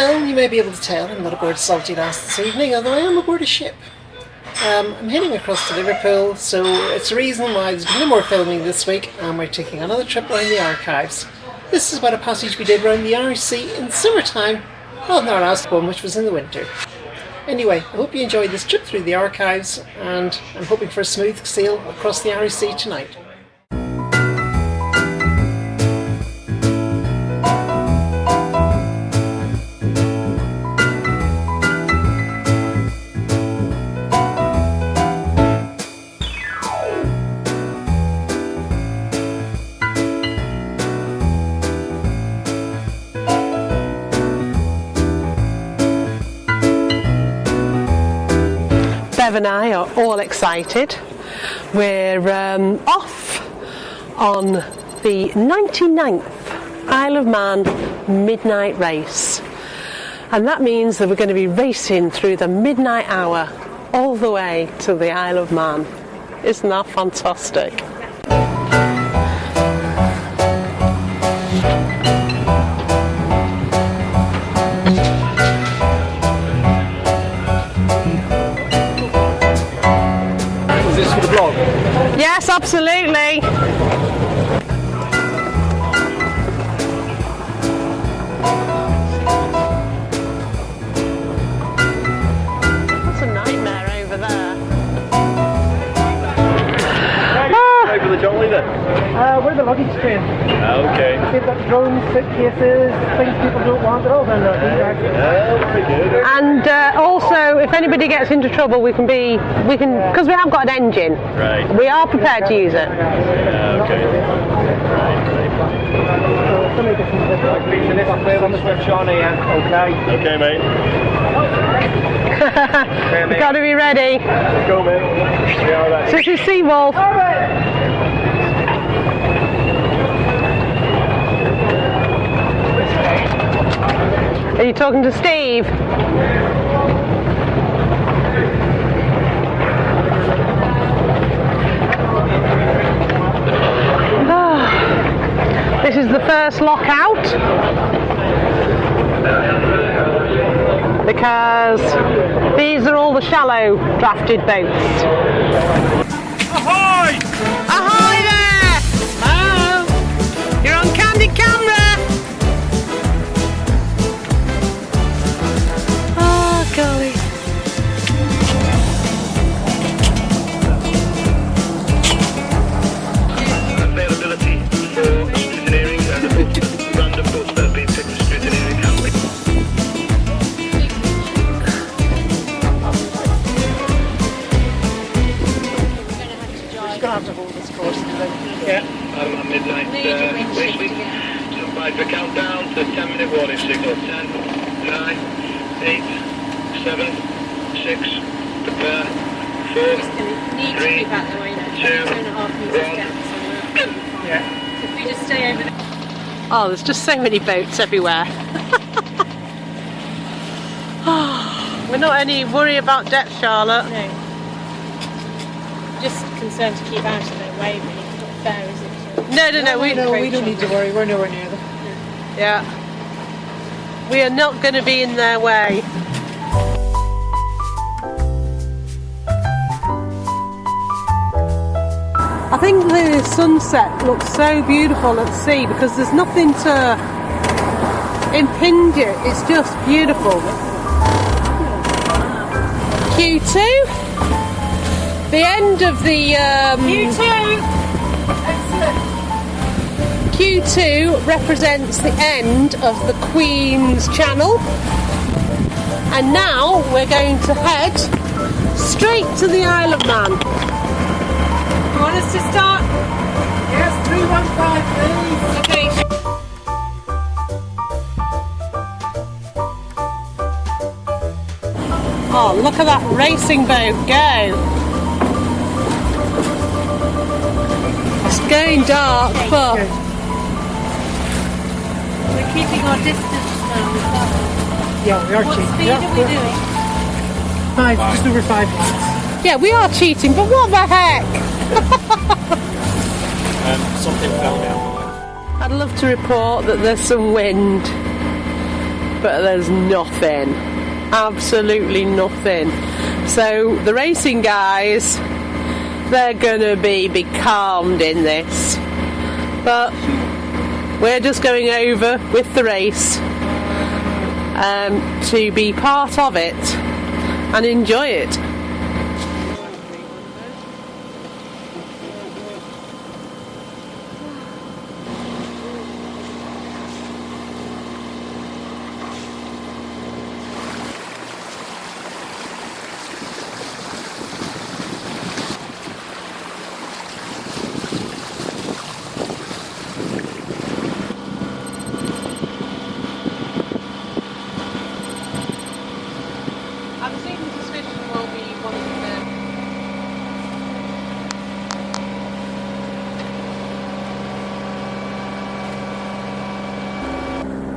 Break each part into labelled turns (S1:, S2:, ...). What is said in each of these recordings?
S1: Well, you may be able to tell I'm not aboard Salty Lass this evening, although I am aboard a ship. I'm heading across to Liverpool, so it's the reason why there's been no more filming this week, and we're taking another trip around the archives. This is about a passage we did around the Irish Sea in summertime, rather than our last one, which was in the winter. Anyway, I hope you enjoyed this trip through the archives, and I'm hoping for a smooth sail across the Irish Sea tonight.
S2: Bev and I are all excited. We're off on the 99th Isle of Man midnight race, and that means that we're going to be racing through the midnight hour all the way to the Isle of Man. Isn't that fantastic? Yes, absolutely. That's a nightmare over there.
S3: Over the jolly then?
S1: We're the luggage train.
S3: Okay.
S1: We've got drones, suitcases, things people don't want, they're all down there.
S3: Very good.
S2: And also, if anybody gets into trouble, we can, because we have got an engine.
S3: Right.
S2: We are prepared to use it.
S3: Yeah, okay. Right. Okay, mate.
S2: You've got to be ready.
S3: Go, mate. Yeah,
S2: So this is Seawolf. Are you talking to Steve? This is the first lockout because these are all the shallow drafted boats.
S3: Ahoy!
S2: Ahoy there! Hello! You're on candid camera! Oh, golly.
S4: Availability for scrutineering and the random boats that have been picked for scrutineering handling.
S1: We're going to have to hold this course today.
S3: Yeah.
S4: A midnight racing. Stand by for countdown to 10-minute warning signal. 10, 9, 8, 7, 6, prepare, 4, 3, 2, 1.
S1: Yeah.
S5: If we just stay over there.
S2: Oh, there's just so many boats everywhere. We're not any worry about depth, Charlotte.
S5: No. Just concerned to keep out of their way, really. It's not fair, is it?
S2: No, we
S1: don't need to worry, we're nowhere near them.
S2: Yeah. We are not going to be in their way. I think the sunset looks so beautiful at sea because there's nothing to impinge it. It's just beautiful. Q2. The end of the Q2 represents the end of the Queen's Channel, and now we're going to head straight to the Isle of Man. You want us to start?
S1: Yes, 315 please.
S2: Okay. Oh, look at that racing boat go. It's going dark, but
S5: We're keeping our distance now.
S1: Yeah, we are
S5: What
S1: cheating.
S5: speed
S1: Yeah,
S5: are we doing?
S1: just over 5 minutes.
S2: yeah, we are cheating, but what the heck?
S3: Something fell down.
S2: I'd love to report that there's some wind, but there's nothing, absolutely nothing. So the racing guys, they're gonna be becalmed in this, but we're just going over with the race to be part of it and enjoy it.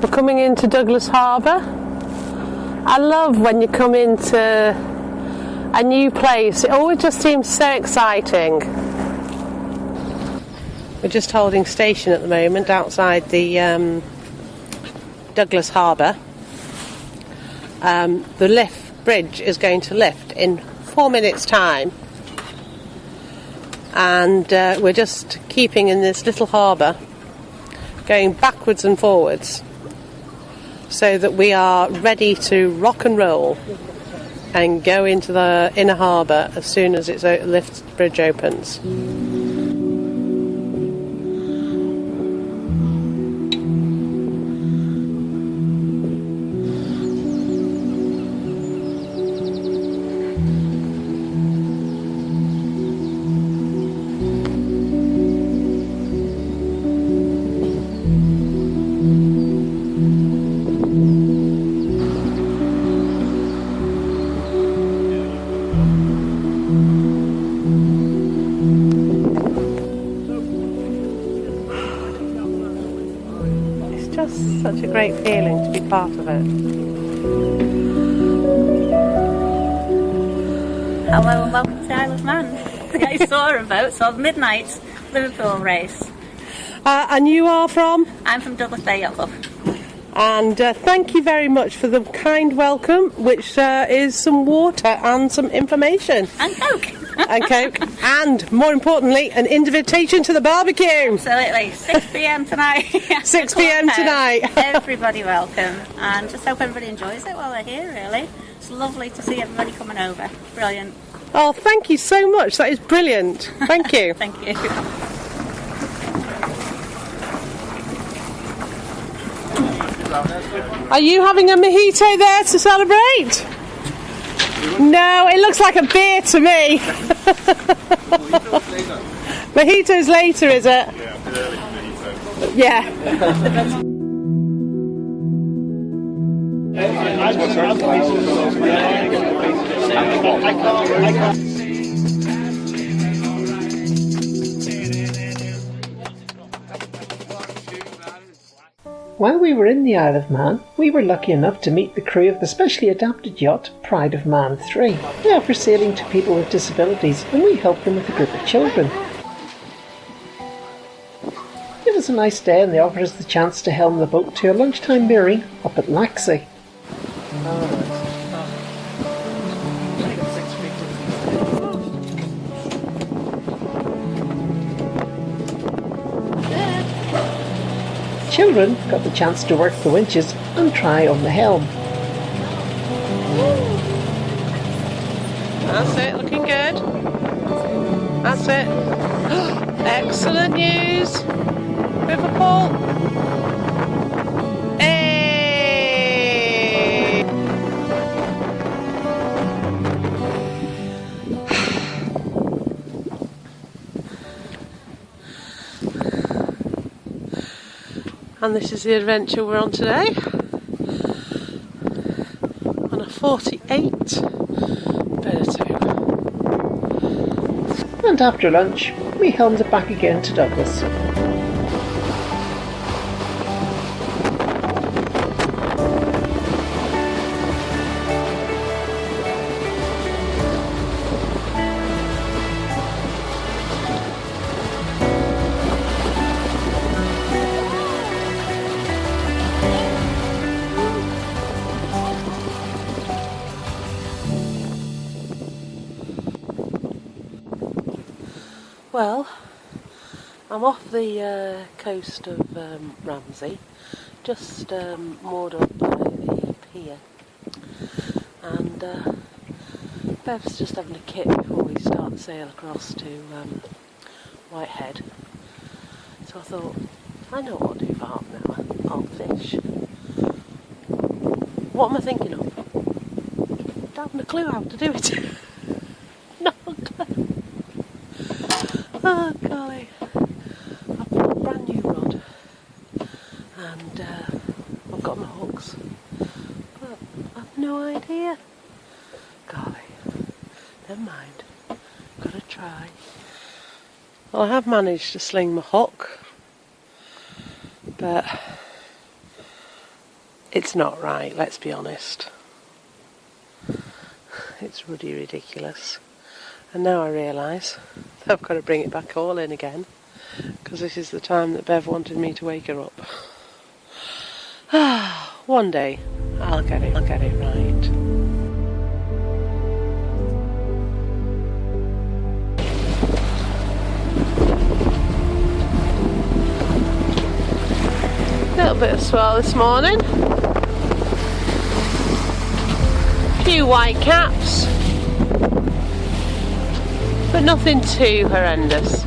S2: We're coming into Douglas Harbour. I love when you come into a new place. It always just seems so exciting. We're just holding station at the moment outside the Douglas Harbour. The bridge is going to lift in 4 minutes' time. And we're just keeping in this little harbour, going backwards and forwards, so that we are ready to rock and roll and go into the inner harbour as soon as its bridge opens. Such a great feeling to be part of it.
S6: Hello and welcome to the Isle of Man. I saw a boat, saw the midnight Liverpool race.
S2: And you are from?
S6: I'm from Douglas Bay Yacht Club.
S2: And thank you very much for the kind welcome, which is some water and some information.
S6: And Coke.
S2: And Coke. And, more importantly, an invitation to the barbecue.
S6: Absolutely. 6 p.m. tonight.
S2: 6 p.m. tonight.
S6: Everybody welcome. And just hope everybody enjoys it while they're here, really. It's lovely to see everybody coming over. Brilliant.
S2: Oh, thank you so much. That is brilliant. Thank you.
S6: Thank you.
S2: Are you having a mojito there to celebrate? No, it looks like a beer to me. Mojito's later, is it?
S3: Yeah, a bit early for mojito.
S2: Yeah.
S1: While we were in the Isle of Man, we were lucky enough to meet the crew of the specially adapted yacht Pride of Man 3. They offer sailing to people with disabilities, and we help them with a group of children. It was a nice day, and they offered us the chance to helm the boat to a lunchtime mirroring up at Laxey. Children got the chance to work the winches and try on the helm.
S2: That's it, looking good. That's it. Excellent news. Liverpool. Hey! And this is the adventure we're on today. On a 48 Berto.
S1: And after lunch, we helmed it back again to Douglas.
S2: Well, I'm off the coast of Ramsey, just moored up by the pier, and Bev's just having a kit before we start the sail across to Whitehead. So I thought, I know what to do for half an hour. I'll fish. What am I thinking of? Don't have a clue how to do it. No clue. Oh golly. I've got a brand new rod and I've got my hooks, but I've no idea. Golly. Never mind. Gotta try. Well, I have managed to sling my hook, but it's not right, let's be honest. It's ruddy ridiculous. And now I realise I've got to bring it back all in again, because this is the time that Bev wanted me to wake her up. One day I'll get it right. Little bit of swell this morning. Few white caps, but nothing too horrendous.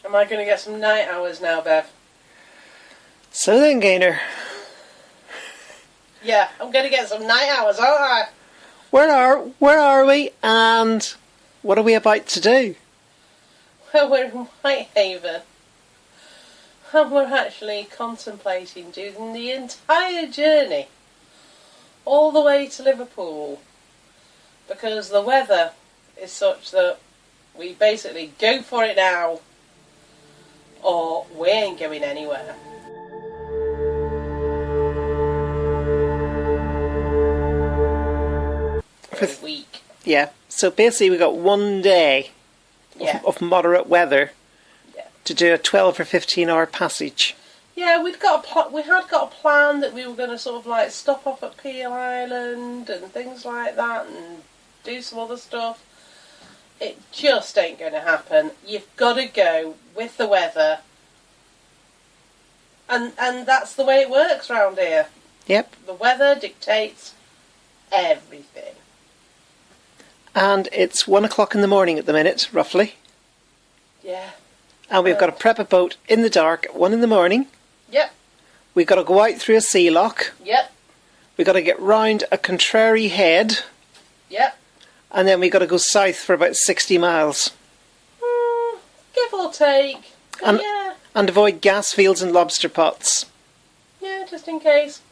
S2: Am I going to get some night hours now, Bev?
S1: So then, Gaynor,
S2: Yeah, I'm going to get some night hours, aren't I?
S1: where are we, and what are we about to do?
S2: Well, we're in Whitehaven, and we're actually contemplating doing the entire journey all the way to Liverpool, because the weather is such that we basically go for it now or we ain't going anywhere. For a week.
S1: Yeah, so basically we got one day of moderate weather to do a 12 or 15 hour passage.
S2: Yeah, we had got a plan that we were going to sort of like stop off at Peel Island and things like that and do some other stuff. It just ain't going to happen. You've got to go with the weather, and that's the way it works round here.
S1: Yep.
S2: The weather dictates everything.
S1: And it's 1 o'clock in the morning at the minute, roughly.
S2: Yeah.
S1: And we've got to prep a boat in the dark at 1 in the morning.
S2: Yep.
S1: We've got to go out through a sea lock.
S2: Yep.
S1: We've got to get round a contrary head.
S2: Yep.
S1: And then we've got to go south for about 60 miles.
S2: Give or take.
S1: And,
S2: yeah.
S1: And avoid gas fields and lobster pots.
S2: Yeah, just in case.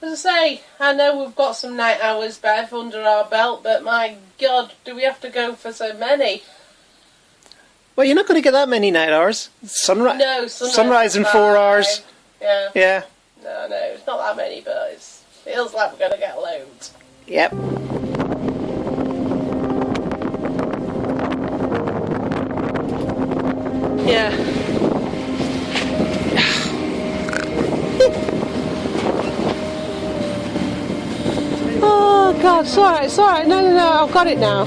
S2: As I say, I know we've got some night hours, Bev, under our belt, but my God, do we have to go for so many?
S1: Well, you're not going to get that many night hours. Sunrise in 4 hours.
S2: Yeah.
S1: Yeah.
S2: No, it's not that many, but it feels like we're going to get loads.
S1: Yep.
S2: Yeah. Oh God, it's alright, no, I've got it now.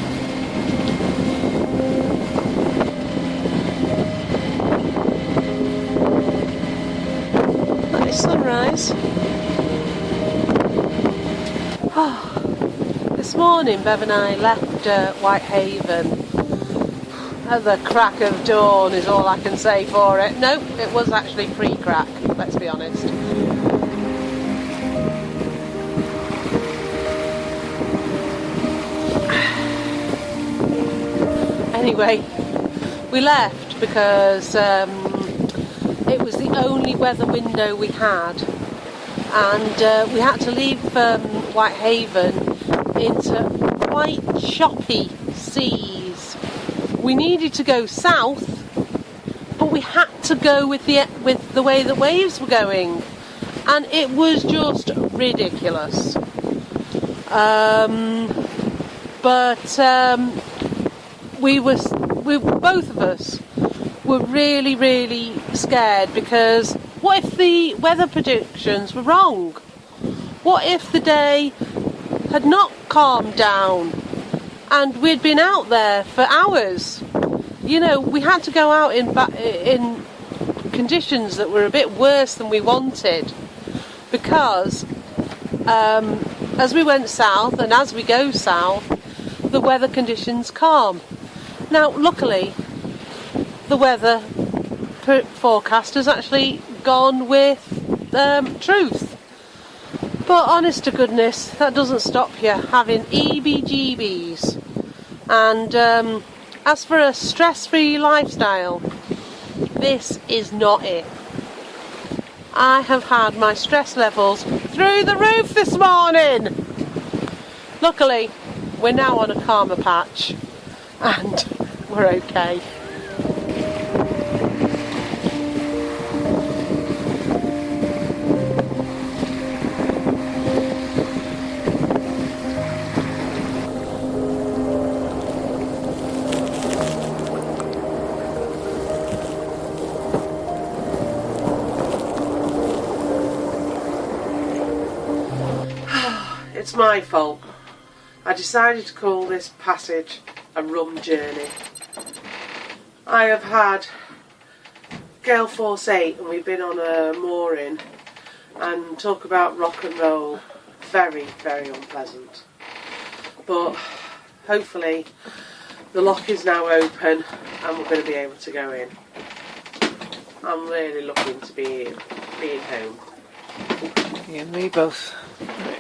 S2: That is sunrise. Oh, this morning Bev and I left Whitehaven at the crack of dawn is all I can say for it. Nope, it was actually pre-crack, let's be honest. Anyway, we left because it was the only weather window we had, and we had to leave Whitehaven into quite choppy seas. We needed to go south, but we had to go with the way the waves were going, and it was just ridiculous. We both of us were really scared, because what if the weather predictions were wrong? What if the day had not calmed down and we'd been out there for hours? You know, we had to go out in conditions that were a bit worse than we wanted, because as we went south, and as we go south, the weather conditions calm. Now, luckily, the weather forecast has actually gone with truth. But honest to goodness, that doesn't stop you having EBGBs. And as for a stress-free lifestyle, this is not it. I have had my stress levels through the roof this morning. Luckily, we're now on a calmer patch, and we're okay. It's my fault. I decided to call this passage a rum journey. I have had Gale Force 8 and we've been on a mooring, and talk about rock and roll, very unpleasant. But hopefully the lock is now open and we're going to be able to go in. I'm really looking to being home.
S1: Yeah, we both are